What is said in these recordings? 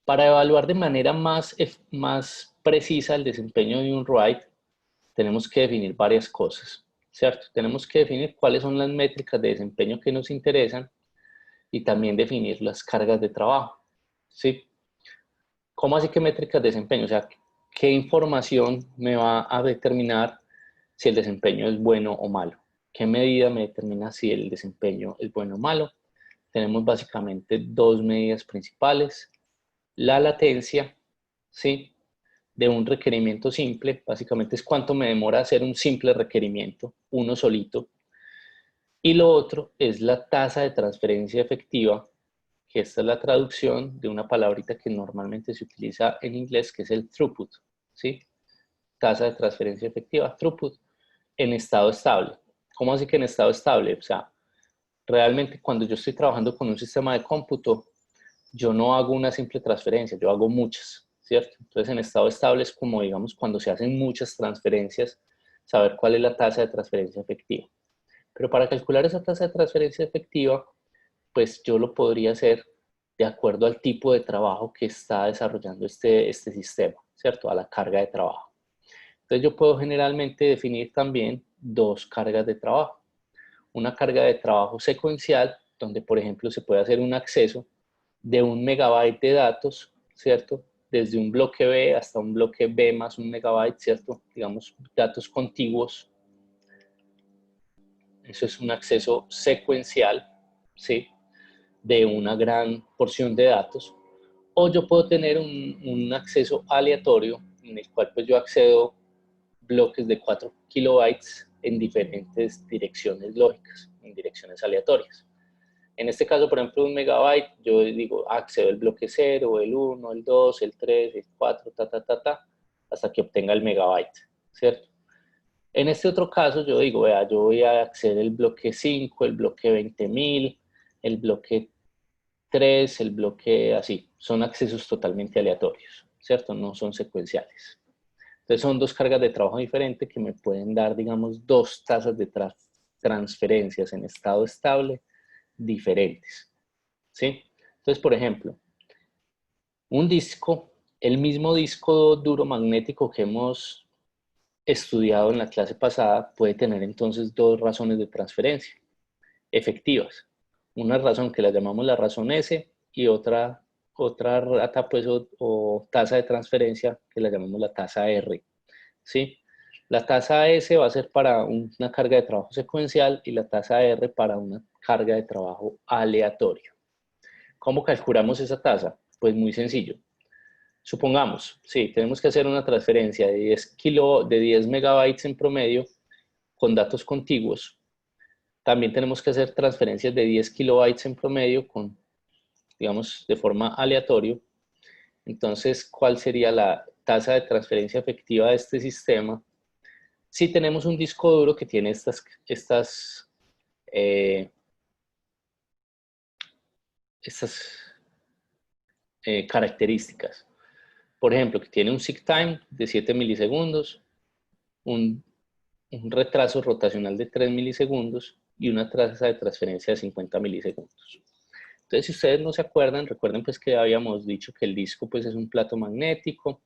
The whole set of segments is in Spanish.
Para evaluar de manera más precisa el desempeño de un write, tenemos que definir varias cosas, ¿cierto? Tenemos que definir cuáles son las métricas de desempeño que nos interesan y también definir las cargas de trabajo, ¿sí? ¿Cómo así que métricas de desempeño? O sea, ¿qué información me va a determinar si el desempeño es bueno o malo? ¿Qué medida me determina si el desempeño es bueno o malo? Tenemos básicamente dos medidas principales. La latencia, ¿sí? De un requerimiento simple, básicamente es cuánto me demora hacer un simple requerimiento, uno solito. Y lo otro es la tasa de transferencia efectiva, que esta es la traducción de una palabrita que normalmente se utiliza en inglés, que es el throughput, ¿sí? Tasa de transferencia efectiva, throughput, en estado estable. ¿Cómo así que en estado estable? O sea, realmente cuando yo estoy trabajando con un sistema de cómputo, yo no hago una simple transferencia, yo hago muchas, ¿cierto? Entonces en estado estable es como, digamos, cuando se hacen muchas transferencias, saber cuál es la tasa de transferencia efectiva. Pero para calcular esa tasa de transferencia efectiva, pues yo lo podría hacer de acuerdo al tipo de trabajo que está desarrollando este sistema, ¿cierto? A la carga de trabajo. Entonces yo puedo generalmente definir también dos cargas de trabajo. Una carga de trabajo secuencial, donde por ejemplo se puede hacer un acceso de 1 MB de datos, ¿cierto? Desde un bloque B hasta un bloque B más 1 MB, ¿cierto? Digamos, datos contiguos. Eso es un acceso secuencial, ¿sí? De una gran porción de datos. O yo puedo tener un acceso aleatorio en el cual pues yo accedo bloques de 4 kilobytes en diferentes direcciones lógicas, en direcciones aleatorias. En este caso, por ejemplo, 1 MB, yo digo, accedo el bloque 0, el 1, el 2, el 3, el 4, hasta que obtenga el megabyte, ¿cierto? En este otro caso, yo digo, vea, yo voy a acceder el bloque 5, el bloque 20.000, el bloque 3, el bloque así. Son accesos totalmente aleatorios, ¿cierto? No son secuenciales. Entonces son dos cargas de trabajo diferentes que me pueden dar, digamos, dos tasas de transferencias en estado estable diferentes, ¿sí? Entonces, por ejemplo, un disco, el mismo disco duro magnético que hemos estudiado en la clase pasada, puede tener entonces dos razones de transferencia efectivas. Una razón que la llamamos la razón S y otra rata pues, o tasa de transferencia que la llamamos la tasa R, ¿sí? La tasa S va a ser para una carga de trabajo secuencial y la tasa R para una carga de trabajo aleatorio. ¿Cómo calculamos esa tasa? Pues muy sencillo. Supongamos, sí, tenemos que hacer una transferencia de 10 megabytes en promedio con datos contiguos. También tenemos que hacer transferencias de 10 kilobytes en promedio con, digamos, de forma aleatoria. Entonces, ¿cuál sería la tasa de transferencia efectiva de este sistema? Si tenemos un disco duro que tiene eh, estas características. Por ejemplo, que tiene un seek time de 7 milisegundos, un, un retraso rotacional de 3 milisegundos y una tasa de transferencia de 50 milisegundos. Entonces, si ustedes no se acuerdan, recuerden pues que habíamos dicho que el disco pues es un plato magnético,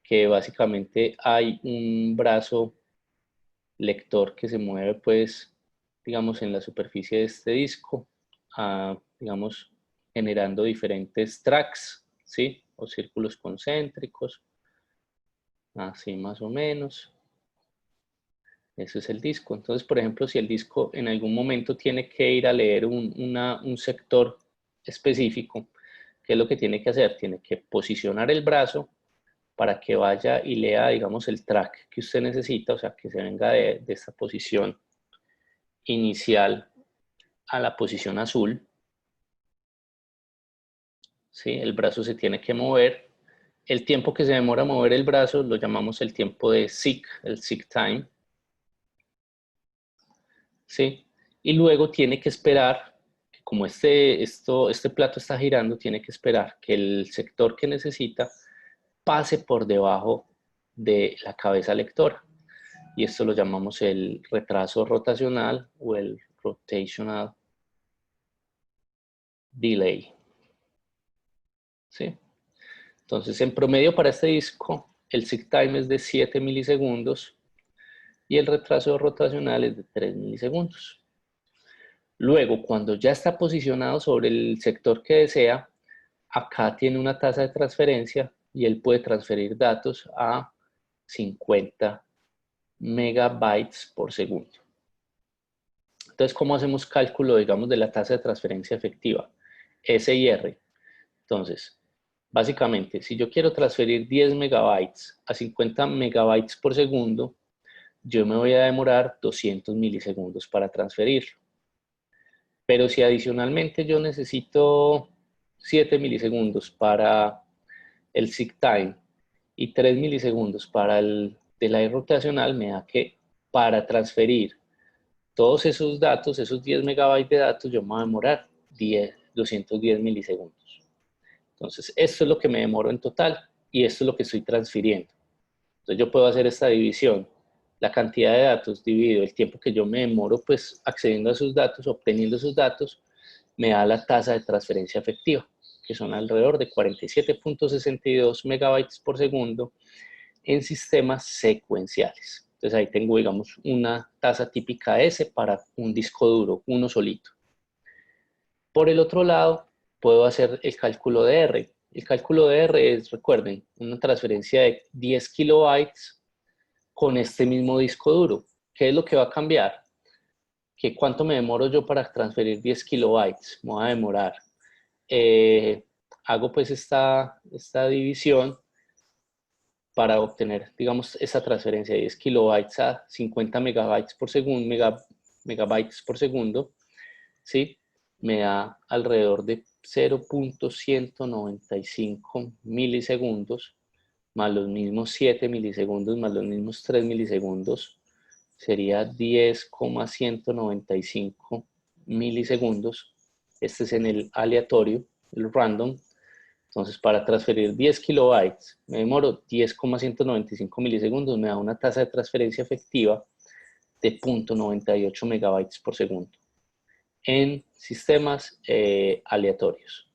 que básicamente hay un brazo lector que se mueve pues, digamos, en la superficie de este disco, digamos, generando diferentes tracks, ¿sí? O círculos concéntricos, así más o menos. Eso es el disco. Entonces, por ejemplo, si el disco en algún momento tiene que ir a leer un sector específico, ¿qué es lo que tiene que hacer? Tiene que posicionar el brazo para que vaya y lea, digamos, el track que usted necesita, o sea, que se venga de esta posición inicial a la posición azul. ¿Sí? El brazo se tiene que mover. El tiempo que se demora a mover el brazo lo llamamos el tiempo de seek, el seek time. ¿Sí? Y luego tiene que esperar, como este plato está girando, tiene que esperar que el sector que necesita pase por debajo de la cabeza lectora. Y esto lo llamamos el retraso rotacional o el rotational delay. ¿Sí? Entonces, en promedio para este disco, el seek time es de 7 milisegundos y el retraso rotacional es de 3 milisegundos. Luego, cuando ya está posicionado sobre el sector que desea, acá tiene una tasa de transferencia y él puede transferir datos a 50 megabytes por segundo. Entonces, ¿cómo hacemos cálculo, digamos, de la tasa de transferencia efectiva? S y R. Entonces, básicamente, si yo quiero transferir 10 megabytes a 50 megabytes por segundo, yo me voy a demorar 200 milisegundos para transferirlo. Pero si adicionalmente yo necesito 7 milisegundos para el seek time y 3 milisegundos para el delay rotacional, me da que para transferir todos esos datos, esos 10 megabytes de datos, yo me voy a demorar 210 milisegundos. Entonces, esto es lo que me demoro en total y esto es lo que estoy transfiriendo. Entonces, yo puedo hacer esta división. La cantidad de datos dividido el tiempo que yo me demoro pues accediendo a esos datos, obteniendo esos datos, me da la tasa de transferencia efectiva, que son alrededor de 47.62 megabytes por segundo en sistemas secuenciales. Entonces ahí tengo, digamos, una tasa típica S para un disco duro, uno solito. Por el otro lado, puedo hacer el cálculo de R. El cálculo de R es, recuerden, una transferencia de 10 kilobytes con este mismo disco duro. ¿Qué es lo que va a cambiar? Que cuánto me demoro yo para transferir 10 kilobytes. Me voy a demorar. Hago pues esta división para obtener, digamos, esa transferencia de 10 kilobytes a 50 megabytes por segundo, megabytes por segundo, ¿sí? Me da alrededor de 0.195 milisegundos, más los mismos 7 milisegundos, más los mismos 3 milisegundos, sería 10,195 milisegundos. Este es en el aleatorio, el random. Entonces, para transferir 10 kilobytes, me demoro 10,195 milisegundos, me da una tasa de transferencia efectiva de 0.98 megabytes por segundo en sistemas aleatorios.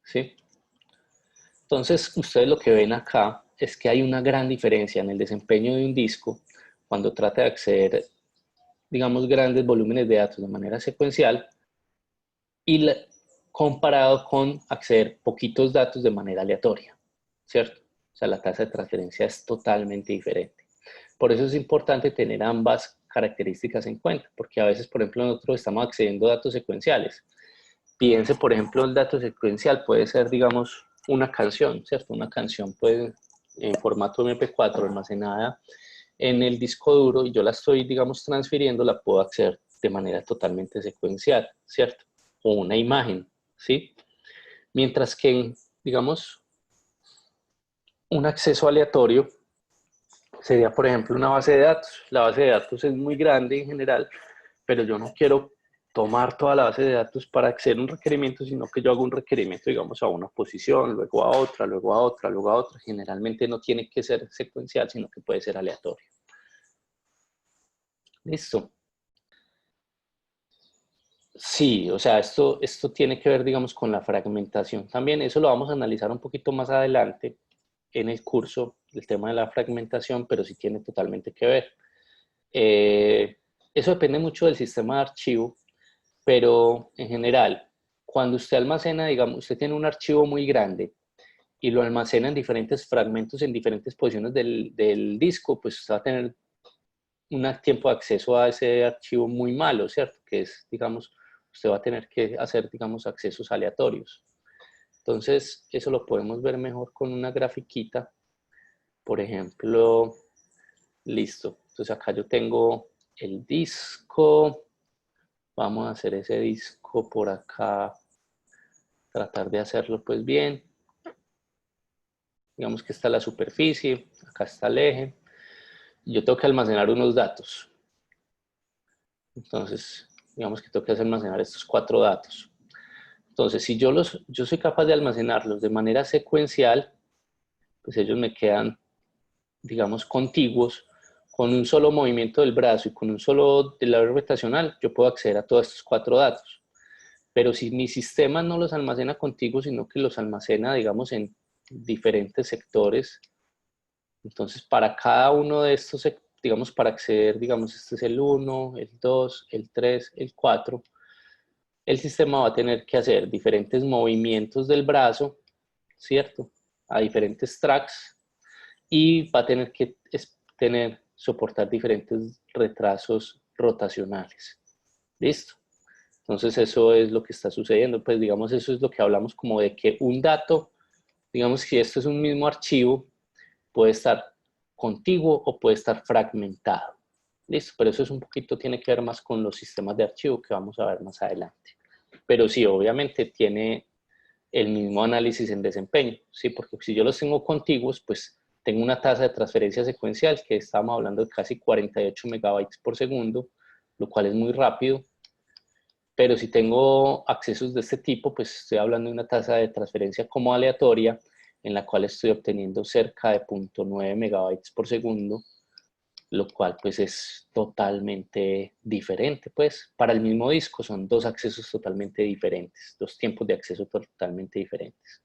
¿Sí? Entonces, ustedes lo que ven acá es que hay una gran diferencia en el desempeño de un disco cuando trata de acceder, digamos, grandes volúmenes de datos de manera secuencial y comparado con acceder poquitos datos de manera aleatoria, ¿cierto? O sea, la tasa de transferencia es totalmente diferente. Por eso es importante tener ambas características en cuenta, porque a veces, por ejemplo, nosotros estamos accediendo a datos secuenciales. Piense, por ejemplo, el dato secuencial puede ser, digamos, una canción, ¿cierto? Una canción puede, en formato MP4 almacenada en el disco duro y yo la estoy, digamos, transfiriendo, la puedo acceder de manera totalmente secuencial, ¿cierto? O una imagen, ¿sí? Mientras que, digamos, un acceso aleatorio sería, por ejemplo, una base de datos. La base de datos es muy grande en general, pero yo no quiero tomar toda la base de datos para acceder a un requerimiento, sino que yo hago un requerimiento, digamos, a una posición, luego a otra, luego a otra, luego a otra. Generalmente no tiene que ser secuencial, sino que puede ser aleatorio. Listo. Sí, o sea, esto tiene que ver, digamos, con la fragmentación. También eso lo vamos a analizar un poquito más adelante en el curso, el tema de la fragmentación, pero sí tiene totalmente que ver. Eso depende mucho del sistema de archivo, pero en general, cuando usted almacena, digamos, usted tiene un archivo muy grande y lo almacena en diferentes fragmentos, en diferentes posiciones del disco, pues usted va a tener un tiempo de acceso a ese archivo muy malo, ¿cierto? Que es, digamos, usted va a tener que hacer, digamos, accesos aleatorios. Entonces, eso lo podemos ver mejor con una grafiquita. Por ejemplo, listo. Entonces, acá yo tengo el disco. Vamos a hacer ese disco por acá. Tratar de hacerlo pues bien. Digamos que está la superficie. Acá está el eje. Yo tengo que almacenar unos datos. Entonces, digamos que tengo que almacenar estos 4 datos. Entonces, si yo soy capaz de almacenarlos de manera secuencial, pues ellos me quedan, digamos, contiguos. Con un solo movimiento del brazo y con un solo delay rotacional, yo puedo acceder a todos estos 4 datos. Pero si mi sistema no los almacena contigo, sino que los almacena, digamos, en diferentes sectores, entonces para cada uno de estos, digamos, para acceder, digamos, este es el 1, el 2, el 3, el 4, el sistema va a tener que hacer diferentes movimientos del brazo, ¿cierto? A diferentes tracks y va a tener que soportar diferentes retrasos rotacionales. ¿Listo? Entonces eso es lo que está sucediendo. Pues digamos, eso es lo que hablamos como de que un dato, digamos que esto es un mismo archivo, puede estar contiguo o puede estar fragmentado. ¿Listo? Pero eso es un poquito, tiene que ver más con los sistemas de archivo que vamos a ver más adelante. Pero sí, obviamente tiene el mismo análisis en desempeño, ¿sí? Porque si yo los tengo contiguos, pues tengo una tasa de transferencia secuencial que estamos hablando de casi 48 megabytes por segundo, lo cual es muy rápido. Pero si tengo accesos de este tipo, pues estoy hablando de una tasa de transferencia como aleatoria, en la cual estoy obteniendo cerca de 0.9 megabytes por segundo, lo cual pues es totalmente diferente. Pues para el mismo disco son dos accesos totalmente diferentes, dos tiempos de acceso totalmente diferentes.